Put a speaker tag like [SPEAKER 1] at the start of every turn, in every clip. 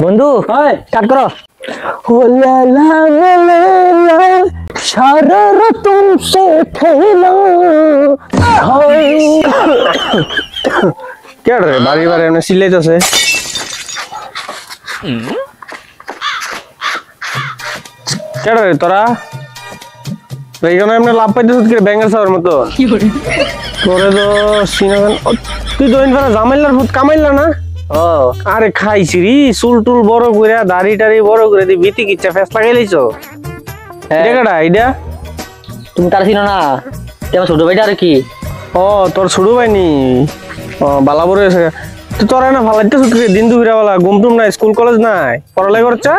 [SPEAKER 1] বন্ধু স্টার্ট করো। ও লা লা লা লা শরারা তুমসে খেলা
[SPEAKER 2] কে রে বাড়ি বাড়ি এমনি সিলাইতেছে। কে রে তোরা এইখানে এমনি লাভ পাইতেছিস কি ব্যাঙ্গেল সাওয়ার মতো? তোরে তো সিনেমা তুই তো ইনফারে জামাইলার ভূত কামাইলা না?
[SPEAKER 1] ও
[SPEAKER 2] আরে খাইছি রে, চুল টুল বড় করে দাড়ি টাড়ি বড় করে দি বিতি কিচ্ছা ফেস লাগাই লাইছো। এটা কেডা এটা?
[SPEAKER 1] তুমি তার চিনো না? তোমার ছোট ভাইটা আর কি?
[SPEAKER 2] ও তোর ছোট ভাই নি? ও বালা বড় হয়েছে। তুই তোরা না ভালাইতেছ দিন দুপুরে বেলা ঘুম টুম নাই, স্কুল কলেজ নাই, পড়ালেখা করছা?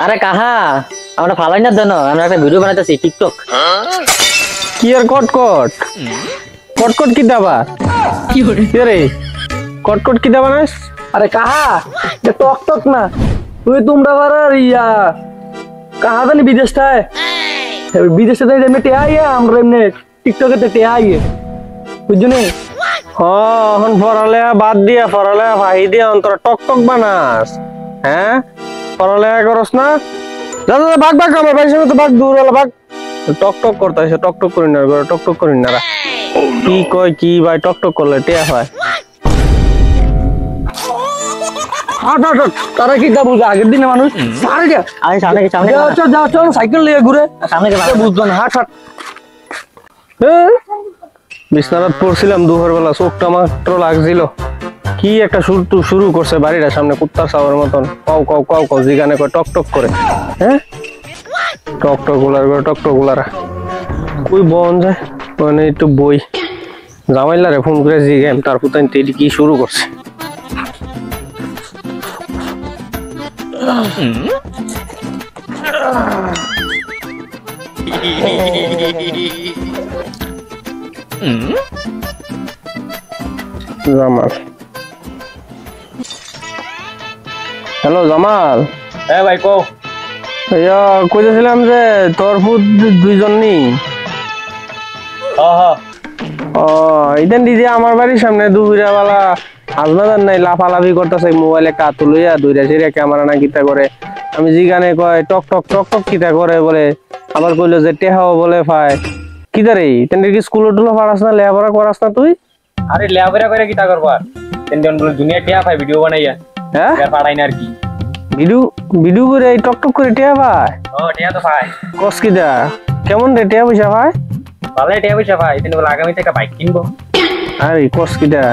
[SPEAKER 1] আরে কাহা আমরা ফালাই না দেন, আমরা একটা ভিডিও বানাইতেছি টিকটক।
[SPEAKER 2] কি আর কট কট কট কট কি দাবা? কি রে কট কট কি দাবা নাস?
[SPEAKER 3] আরে কাহা টক টক না তুই তোমরা বারার ইয়া কাহা জানি বিদেশটায় বিদেশে এমনি টেয়া ইয়া আমরা এমনি টিকটকে তে টেয়া ইয়ে বুঝছো নি?
[SPEAKER 2] এখন পড়ালেখা বাদ দিয়া পড়ালেখা ভাই দিয়া অন্তর টক টক বানাস? হ্যাঁ পড়ালেখা করস না? যা যা ভাগ ভাগ, আমার ভাইয়ের সাথে ভাগ, দূর হলো ভাগ। টক টক করতে আসে, টক টক করি না, টক টক করি না। কি কয় কি ভাই টক টক করলে টেয়া হয়?
[SPEAKER 3] তারা কি তা বুঝে আগের দিনে মানুষ
[SPEAKER 1] আরে সামনে সামনে
[SPEAKER 3] যাও সাইকেল নিয়ে ঘুরে
[SPEAKER 1] সামনে
[SPEAKER 3] বুঝতো না হাট হাট
[SPEAKER 2] বিছনাত পড়ছিলাম দুপুর বেলা, চোখটা মাত্র লাগছিল, কি একটা শুরু করছে বাড়িটার সামনে কুত্তার ছাওয়ার মতন কাউ কাউ কাউ কাউ জিগানে কয় টক টক করে। হ্যাঁ টক টক গুলার করে টক টক গুলারা কই বন যায় মানে একটু বই জামাইলারে ফোন করে জিগাম তার পুতান তেলি কি শুরু করছে। জামাল, হ্যালো জামাল।
[SPEAKER 3] হ্যাঁ ভাই কও।
[SPEAKER 2] ইয়া কইতেছিলাম যে তোর ফুট দুইজন নি?
[SPEAKER 3] হ্যাঁ
[SPEAKER 2] ও ইদেন দিদি আমার বাড়ির সামনে দুপুরা বেলা হাজমাদার নাই লাফালাফি করতেছে, মোবাইলে কাতু লইয়া দুইটা সিরিয়া ক্যামেরা না কিতা করে। আমি জিগানে কয় টক টক টক টক কিতা করে বলে, আবার কইলো যে টেহাও বলে পায় কিতা রে? তেনকে কি স্কুল টুলো পড়াস না, লেখাপড়া করাস না তুই?
[SPEAKER 3] আরে লেয়াবেরা করে কিতা করবা টেনশন বলে দুনিয়া টিয়া পাই ভিডিও বানাইয়া
[SPEAKER 2] হ্যাঁ
[SPEAKER 3] আর পাড়াই না আর কি
[SPEAKER 2] ভিডিও ভিডিও করে টক টক করে টেহা পায়?
[SPEAKER 3] ও টিয়া তো পাই
[SPEAKER 2] কস কিতা কেমন রে টেহা পয়সা পায়?
[SPEAKER 3] ভালো টিয়া পয়সা পাই তিনি বলে আগামীতে একটা বাইক কিনবো।
[SPEAKER 2] আরে কস কিতা?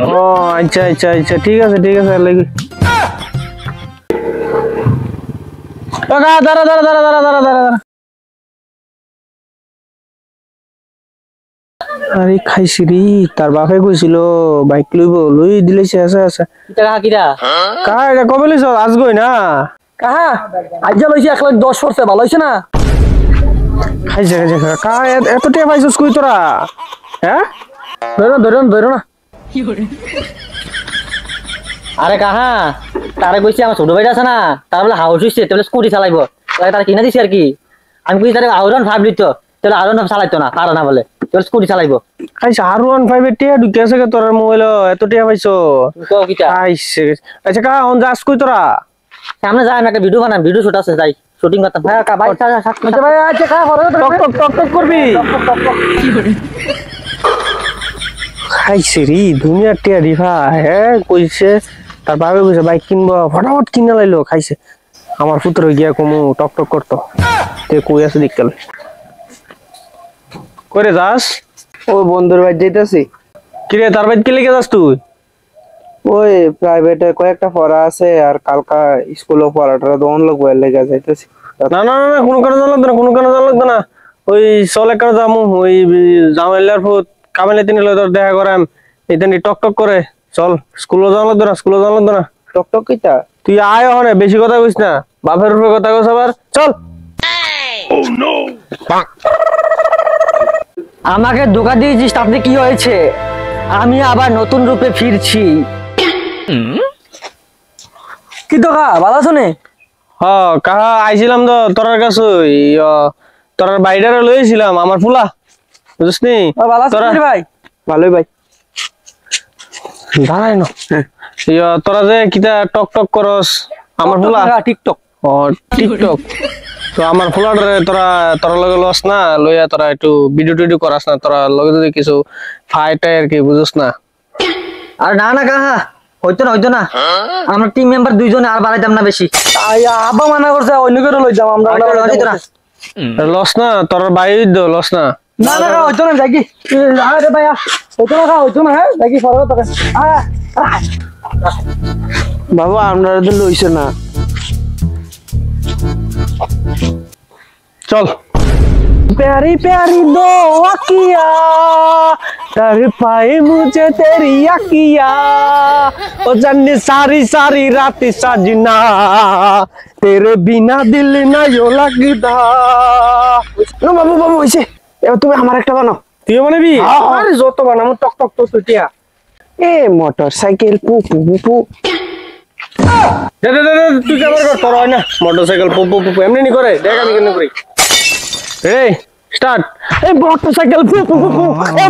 [SPEAKER 2] ও আচ্ছা আচ্ছা আচ্ছা ঠিক আছে লাগি। দাঁড়া দাঁড়া দাঁড়া দাঁড়া দাঁড়া দাঁড়া দাঁড়া। আরে খাইছি রে, তার বাপে কইছিল বাইক লই দিলেছে। আচ্ছা আচ্ছা
[SPEAKER 1] কিটা কাহা কিটা
[SPEAKER 2] কাহা এটা কবে লইছ? আজ গই না
[SPEAKER 3] কাহা আজ যা লইছি 1,10,000 পড়ছে ভালো হইছে না?
[SPEAKER 2] খাইছে কাহা এত টিয়া পাইছস কই তোরা? হ্যাঁ
[SPEAKER 3] ধরো না
[SPEAKER 1] আরে কাহা তারে কইছি আমার ছোট ভাইটা আছে না, তার বলে হাউস হইছে, তাহলে স্কুটি চালাইবো, তার কিনা দিছি আর কি। আমি কইছি তারে আউরন ভাব দিত, তাহলে আউরন চালাইতো না, পারে না বলে, তাহলে স্কুটি চালাইবো।
[SPEAKER 2] খাইছে R15 এর টিয়া ঢুকে আছে কে তোর মোবাইল? এত টিয়া পাইছো?
[SPEAKER 1] কও কিটা
[SPEAKER 2] খাইছে। আচ্ছা কাহা অন যাস কই তোরা?
[SPEAKER 1] সামনে যাই, আমি একটা ভিডিও বানাম, ভিডিও শুট আছে, যাই শুটিং করতাম। হ্যাঁ ভাই
[SPEAKER 3] আচ্ছা ভাই আচ্ছা কাহা হলো
[SPEAKER 2] টক টক টক টক করবি? খাইছে রে দুনিয়ার টিয়া রিফা। হ্যাঁ কইছে তার বাবা কইছে বাইক কিনবো, ফটাফট কিনে লাইলো। খাইছে আমার পুত্র গিয়া কমু টক টক করতো। তে কই আছে দেখকাল করে যাস?
[SPEAKER 3] ওই বন্ধুর বাড়ি যাইতাছি।
[SPEAKER 2] কিরে তার বাইক কি লেগে যাস তুই?
[SPEAKER 3] ওই প্রাইভেটে কয়েকটা পড়া আছে আর কালকা স্কুলে পড়াটা দোন লোক বলে লেগে যাইতাছি।
[SPEAKER 2] না না না কোনো কারণে জান লাগতো না, কোনো কারণে জান লাগতো না। ওই চল এক যামু, ওই জামাইলার ফুট কামাইলে তিনি তোর দেখা করাম এখানে টক টক করে। চল স্কুলে যাওয়া লাগতো না, স্কুলে যাওয়া লাগতো না।
[SPEAKER 3] টক টক কিটা
[SPEAKER 2] তুই আয় ওখানে, বেশি কথা কইস না, বাপের উপরে কথা কইস আবার। চল।
[SPEAKER 1] আমাকে ধোকা দিয়েছিস, তাতে কি হয়েছে? আমি আবার নতুন রূপে ফিরছি।
[SPEAKER 3] কি তো কা ভালো আছো নে?
[SPEAKER 2] কাহা আইছিলাম তো তোর কাছে, তোর বাইডারে লইছিলাম আমার ফুলা, বুঝছিস নি?
[SPEAKER 3] ভালো আছো ভাই? ভালোই ভাই।
[SPEAKER 2] দাঁড়াই না তোরা যে কিতা টক টক করস আমার ফুলা
[SPEAKER 3] টিকটক
[SPEAKER 2] ও টিকটক তো আমার ফুলার তোরা তোরা লগে লস না লইয়া তোরা একটু ভিডিও টিডিও করাস না তোরা লগে যদি কিছু ফাইট আর কি বুঝছ না
[SPEAKER 1] আর না না কাহা হইতো না আমরা টিম মেম্বার দুইজনে আর বাড়াইতাম না বেশি
[SPEAKER 3] আব্বা মানা করছে অন্য করে লই যাম আমরা
[SPEAKER 1] হইতো না
[SPEAKER 2] লস না তোর বাইর দো লস না
[SPEAKER 3] না না হইতো না দেখি আরে ভাইয়া হইতো না হ্যাঁ দেখি ফরক তোকে বাবা আমরা তো লইছে না
[SPEAKER 2] চল
[SPEAKER 3] प्यारी प्यारी दो अखियां कर पाए मुझे तेरी अखियां ओ जन्नी सारी सारी रात सजना तेरे बिना दिल ना यो लगता नो बाबू बाबू হইছে এবার তুমি আমার একটা বানাও
[SPEAKER 2] তুই বানাবি
[SPEAKER 3] আরে যত বানামু টক টক তো সুটিয়া এ মোটরসাইকেল পু পু পু
[SPEAKER 2] দে দে দে তুই কেমন কর তোর হয় না মোটরসাইকেল পু পু পু এমনি নি করে দেখ আমি কেন করি রে স্টার্ট
[SPEAKER 3] এ মোটরসাইকেল পু পু পু এ